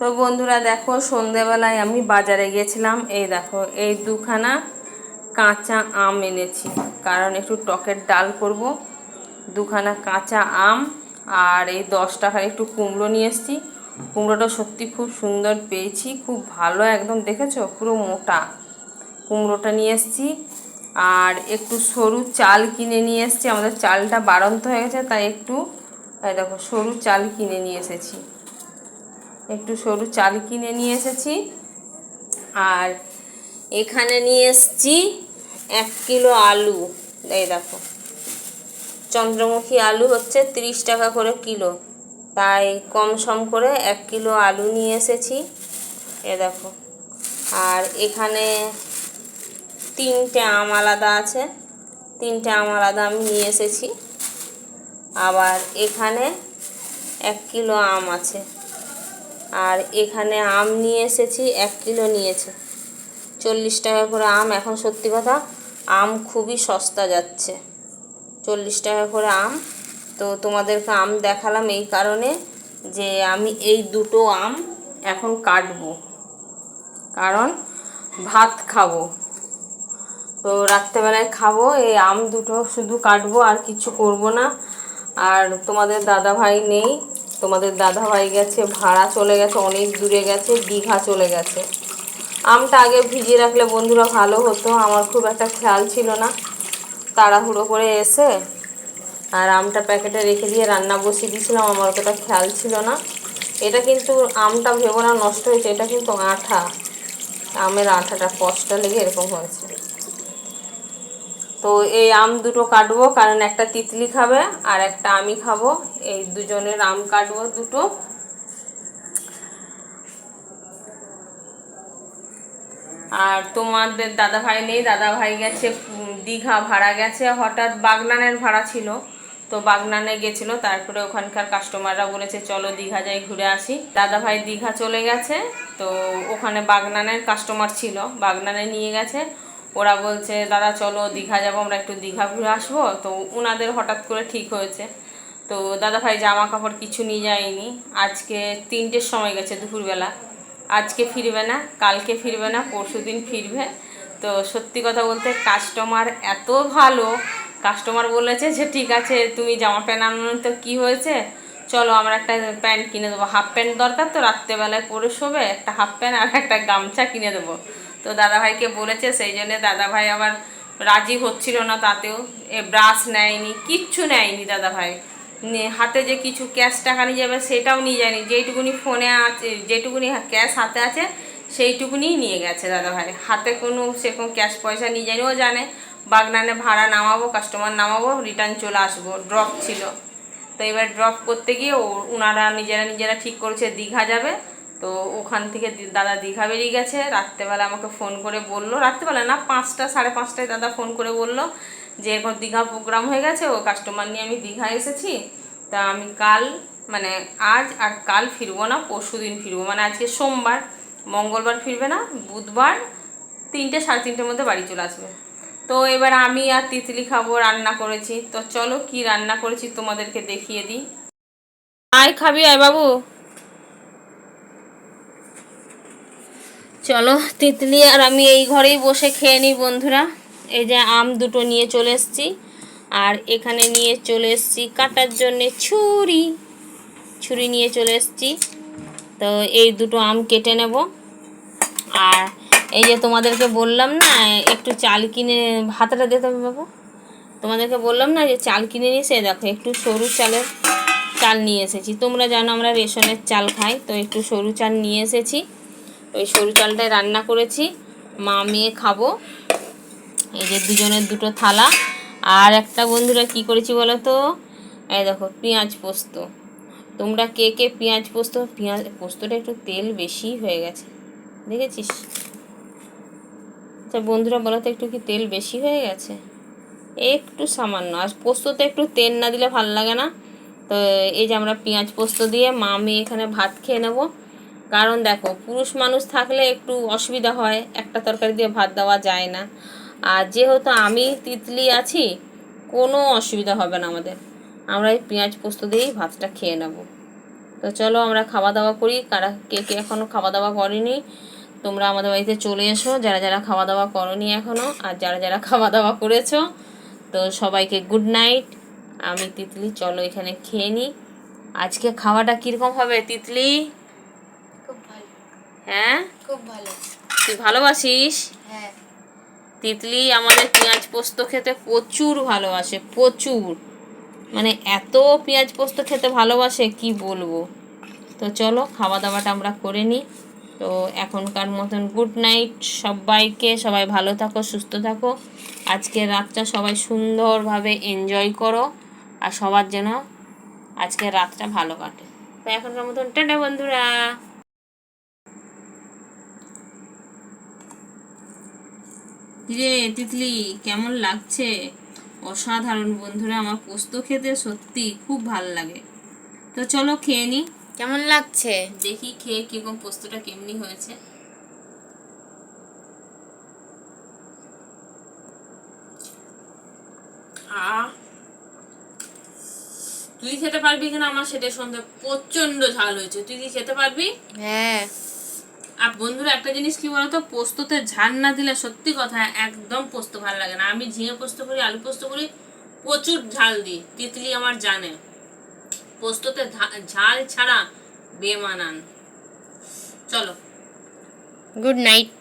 তো বন্ধুরা দেখো, সন্ধেবেলায় আমি বাজারে গিয়েছিলাম। এই দেখো, এই দুখানা কাঁচা আম এনেছি, কারণ একটু টকের ডাল করব। দুখানা কাঁচা আম আর এই 10 টাকার একটু কুমড়ো নিয়ে এসেছি। কুমড়োটা সত্যি খুব সুন্দর পেয়েছি, খুব ভালো, একদম দেখেছো পুরো মোটা কুমড়োটা নিয়ে এসেছি। আর একটু সরু চাল কিনে নিয়ে এসেছি, আমাদের চালটা বাড়ন্ত হয়ে গেছে, তাই একটু এই দেখো সরু চাল কিনে নিয়ে এসেছি, একটু সরু চাল কিনে নিয়ে এসেছি। আর এখানে নিয়ে এসেছি 1 কিলো আলু। এই দেখো, চন্দ্রমুখী আলু হচ্ছে 30 টাকা করে কিলো, তাই কম সম করে 1 কিলো আলু নিয়ে এসেছি। এ দেখো, আর এখানে 3টে আম আলাদা আছে, 3টে আম আলাদা আমি নিয়ে এসেছি। আবার এখানে 1 কিলো আম আছে। আর এখানে আম নিয়ে এসেছি, 1 কিলো নিয়েছে, 40 টাকা করে আম। এখন সত্যি কথা, আম খুবই সস্তা যাচ্ছে, 40 টাকা করে আম। তো তোমাদেরকে আম দেখালাম এই কারণে যে আমি এই দুটো আম এখন কাটবো, কারণ ভাত খাবো, তো রাত্রেবেলায় খাবো। এই আম দুটো শুধু কাটবো, আর কিছু করব না। আর তোমাদের দাদা ভাই নেই, তোমাদের দাদা ভাই গেছে ভাড়া, চলে গেছে, অনেক দূরে গেছে, দীঘা চলে গেছে। আমটা আগে ভিজিয়ে রাখলে বন্ধুরা ভালো হতো, আমার খুব একটা খেয়াল ছিল না, তাড়াহুড়ো করে এসে আর আমটা প্যাকেটে রেখে দিয়ে রান্না বসিয়ে দিয়েছিলাম, আমার অতটা খেয়াল ছিল না। এটা কিন্তু আমটা ভেবো না নষ্ট হয়েছে, এটা কিন্তু আঠা, আমের আঠাটা কষ্টটা লেগে এরকম হয়েছে। তো এই আম দুটো কাটবো, কারণ একটা তিতলি খাবে আর একটা আমি খাবো। এই দুজনের আম কাটবো দুটো। আর তোমাদের দাদা ভাই নেই, দাদা ভাই গেছে দীঘা, ভাড়া গেছে, হঠাৎ বাগনানের ভাড়া ছিল, তো বাগনানে গেছিলো, তারপরে ওখানকার কাস্টমাররা বলেছে চলো দীঘা যাই ঘুরে আসি। দাদা ভাই দীঘা চলে গেছে, তো ওখানে বাগনানের কাস্টমার ছিল, বাগনানে নিয়ে গেছে। ওরা বলছে দাদা চলো দীঘা যাবো, আমরা একটু দীঘা ঘুরে আসবো। তো ওনাদের হঠাৎ করে ঠিক হয়েছে। তো দাদা ভাই জামা কাপড় কিছু নিয়ে যায়নি, আজকে 3টের সময় গেছে দুপুরবেলা, আজকে ফিরবে না, কালকে ফিরবে না, পরশুদিন ফিরবে। তো সত্যি কথা বলতে কাস্টমার এত ভালো, কাস্টমার বলেছে যে ঠিক আছে তুমি জামা প্যান্ট আনো, তো কী হয়েছে, চলো আমরা একটা প্যান্ট কিনে দেবো, হাফ প্যান্ট দরকার তো রাত্রেবেলায় পরে শোবে, একটা হাফ প্যান্ট আর একটা গামছা কিনে দেবো। তো দাদাভাইকে বলেছে, সেই জন্যে দাদাভাই আবার রাজি হচ্ছিল না তাতেও। ব্রাশ নেয়নি, কিচ্ছু নেয়নি দাদাভাই, হাতে যে কিছু ক্যাশ টাকা নিয়ে যাবে সেটাও নিয়ে যায়নি, যেইটুকুনি ফোনে আছে, যেটুকুনি ক্যাশ হাতে আছে সেইটুকুনিই নিয়ে গেছে দাদাভাই, হাতে কোনো সেরকম ক্যাশ পয়সা নিয়ে যায়নি। ও জানে বাগনানে ভাড়া নামাবো, কাস্টমার নামাবো, রিটার্ন চলে আসবো, ড্রপ ছিল। তো এবার ড্রপ করতে গিয়ে ওনারা নিজেরা ঠিক করেছে দীঘা যাবে। তো ওখান থেকে দাদা দীঘা বেরিয়ে গেছে। রাত্রেবেলা আমাকে ফোন করে বললো, রাত্রেবেলা না 5টা সাড়ে 5টায় দাদা ফোন করে বললো যে এরকম দীঘা প্রোগ্রাম হয়ে গেছে, ও কাস্টমার নিয়ে আমি দীঘা এসেছি, তা আমি কাল মানে আজ আর কাল ফিরবো না, পরশুদিন ফিরবো, মানে আজকে সোমবার, মঙ্গলবার ফিরবে না, বুধবার 3টে সাড়ে 3টের মধ্যে বাড়ি চলে আসবে। তো এবার আমি আর তিতলি খাবো, রান্না করেছি। তো চলো কি রান্না করেছি তোমাদেরকে দেখিয়ে দিই। আয় খাবি, আয় বাবু, চলো তিতলি আর আমি এই ঘরেই বসে খেয়ে নিই বন্ধুরা। এই যে আম দুটো নিয়ে চলে এসেছি, আর এখানে নিয়ে চলে এসেছি কাটার জন্যে ছুরি, ছুরি নিয়ে চলে এসেছি। তো এই দুটো আম কেটে নেব। আর এই যে তোমাদেরকে বললাম না একটু চাল কিনে, হাতাটা দিতে হবে বাবু, তোমাদেরকে বললাম না যে চাল কিনে নিয়ে এসে, দেখো একটু সরু চালের চাল নিয়ে এসেছি। তোমরা জানো আমরা রেশনের চাল খাই, তো একটু সরু চাল নিয়ে এসেছি, ওই সরু চালটায় রান্না করেছি, মা মেয়ে খাবো। এই যে দুজনের দুটো থালা। আর একটা বন্ধুরা কি করেছি বলো তো, এই দেখো পেঁয়াজ পোস্ত। তোমরা কে কে পেঁয়াজ পোস্তটা একটু তেল বেশি হয়ে গেছে, দেখেছিস? আচ্ছা বন্ধুরা বলো তো, একটু কি তেল বেশি হয়ে গেছে? একটু সামান্য, আর পোস্ততে একটু তেল না দিলে ভাল লাগে না। তো এই যে আমরা পেঁয়াজ পোস্ত দিয়ে মা মেয়ে এখানে ভাত খেয়ে নেব। কারণ দেখো পুরুষ মানুষ থাকলে একটু অসুবিধা হয়, একটা তরকারি দিয়ে ভাত দেওয়া যায় না। আর যেহেতু আমি তিতলি আছি, কোনো অসুবিধা হবে না আমাদের, আমরা এই পেঁয়াজ পোস্ত দিয়েই ভাতটা খেয়ে নেব। তো চলো আমরা খাওয়া দাওয়া করি। কারা কে কে এখনও খাওয়া দাওয়া করেনি তোমরা আমাদের বাড়িতে চলে এসো, যারা যারা খাওয়া দাওয়া করনি এখনও, আর যারা যারা খাওয়া দাওয়া করেছো তো সবাইকে গুড নাইট। আমি তিতলি, চলো এখানে খেয়ে নিই। আজকে খাওয়াটা কীরকম হবে তিতলি? খুব ভালো। হ্যাঁ, খুব ভালো। তুই ভালোবাসিস? হ্যাঁ। তিতলি আমাদের পেঁয়াজ পোস্ত খেতে প্রচুর ভালোবাসে, প্রচুর, মানে এত পেঁয়াজ পোস্ত খেতে ভালোবাসে কি বলবো। তো চলো খাওয়া দাওয়াটা আমরা করে নিই। তো এখনকার মতন গুড নাইট সবাইকে, সবাই ভালো থাকো, সুস্থ থাকো। আজকের রাতটা সবাই সুন্দরভাবে এনজয় করো, আর সবার যেন আজকের রাতটা ভালো কাটে। তো এখনকার মতন টাটা বন্ধুরা। রে তিতলি, কেমন লাগছে? অসাধারণ বন্ধুরা, আমার পোস্ত খেতে সত্যি খুব ভাল লাগে। তো চলো খেয়ে নিই। কেমন লাগছে? দেখি খেয়ে কিরকম পোস্তটা কেমনি হয়েছে। তুই খেতে পারবি কিনা আমার সেটা সন্দেহ, প্রচন্ড ঝাল হয়েছে। তুই কি খেতে পারবি? হ্যাঁ। আর বন্ধুরা একটা জিনিস কি বলতো, পোস্ততে ঝাল না দিলে সত্যি কথা একদম পোস্ত ভালো লাগে না। আমি ঝিঙে পোস্ত করি, আলু পোস্ত করি, প্রচুর ঝাল দিই। তিতলি আমার জানে পোস্ততে ঝাল ছাড়া বেমানান। চলো গুড নাইট।